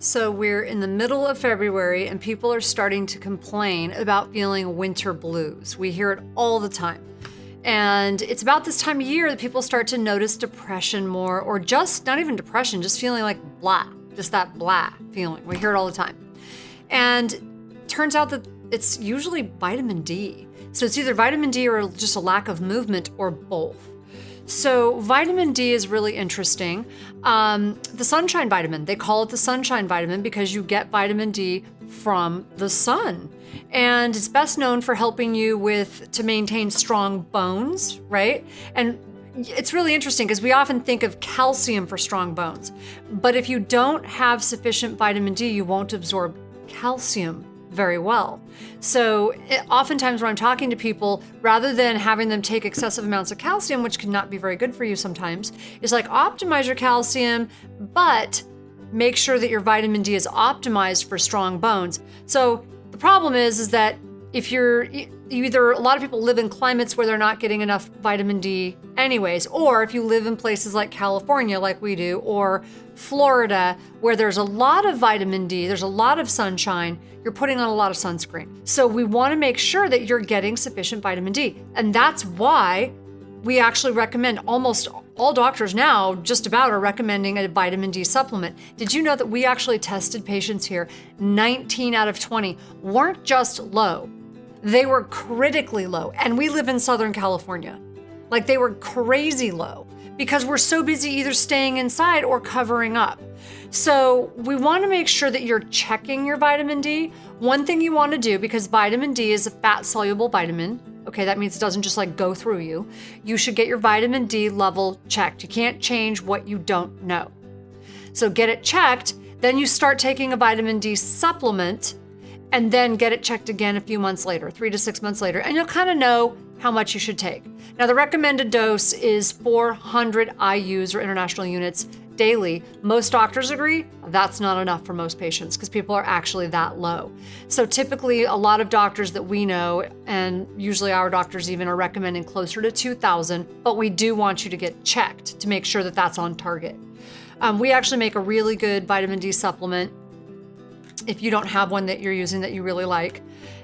So we're in the middle of February and people are starting to complain about feeling winter blues. We hear it all the time. And it's about this time of year that people start to notice depression more, or just not even depression, just feeling like blah, just that blah feeling. We hear it all the time. And turns out that it's usually vitamin D. So it's either vitamin D or just a lack of movement or both. So vitamin D is really interesting. The sunshine vitamin, they call it the sunshine vitamin because you get vitamin D from the sun. And it's best known for helping you to maintain strong bones, right? And it's really interesting because we often think of calcium for strong bones. But if you don't have sufficient vitamin D, you won't absorb calcium very well. So oftentimes when I'm talking to people, rather than having them take excessive amounts of calcium, which can not be very good for you sometimes, is like optimize your calcium, but make sure that your vitamin D is optimized for strong bones. So the problem is that if a lot of people live in climates where they're not getting enough vitamin D anyways, or if you live in places like California, like we do, or Florida, where there's a lot of vitamin D, there's a lot of sunshine, you're putting on a lot of sunscreen. So we want to make sure that you're getting sufficient vitamin D. And that's why we actually recommend, almost all doctors now just about are recommending a vitamin D supplement. Did you know that we actually tested patients here? 19 out of 20 weren't just low, they were critically low. And we live in Southern California. Like, they were crazy low because we're so busy either staying inside or covering up. So we want to make sure that you're checking your vitamin D. One thing you want to do, because vitamin D is a fat soluble vitamin, okay, that means it doesn't just like go through you. You should get your vitamin D level checked. You can't change what you don't know. So get it checked, then you start taking a vitamin D supplement, and then get it checked again a few months later, 3 to 6 months later, and you'll kind of know how much you should take. Now, the recommended dose is 400 IUs or international units daily. Most doctors agree that's not enough for most patients because people are actually that low. So typically a lot of doctors that we know, and usually our doctors even, are recommending closer to 2,000, but we do want you to get checked to make sure that that's on target. We actually make a really good vitamin D supplement if you don't have one that you're using that you really like,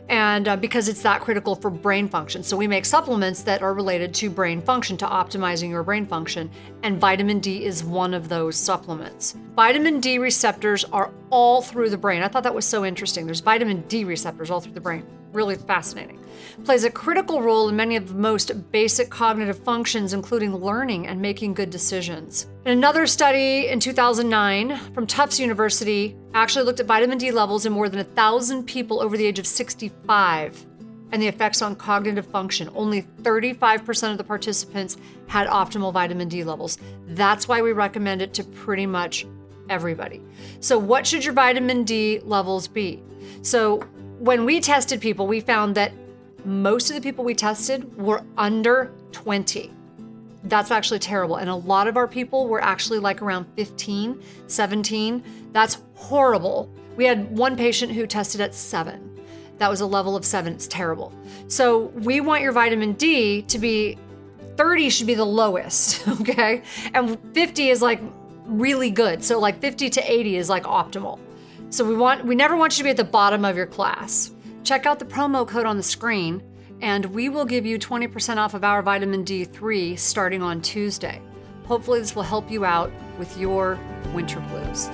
and because it's that critical for brain function. So we make supplements that are related to brain function, to optimizing your brain function, and vitamin D is one of those supplements. Vitamin D receptors are all through the brain. I thought that was so interesting. There's vitamin D receptors all through the brain. Really fascinating. Plays a critical role in many of the most basic cognitive functions, including learning and making good decisions. In another study in 2009 from Tufts University actually looked at vitamin D levels in more than 1,000 people over the age of 65 and the effects on cognitive function. Only 35% of the participants had optimal vitamin D levels. That's why we recommend it to pretty much everybody. So what should your vitamin D levels be? So when we tested people, we found that most of the people we tested were under 20. That's actually terrible. And a lot of our people were actually like around 15, 17. That's horrible. We had one patient who tested at 7. That was a level of 7. It's terrible. So we want your vitamin D to be 30 should be the lowest, okay? And 50 is like really good. So like 50 to 80 is like optimal. So we never want you to be at the bottom of your class. Check out the promo code on the screen, and we will give you 20% off of our vitamin D3 starting on Tuesday. Hopefully this will help you out with your winter blues.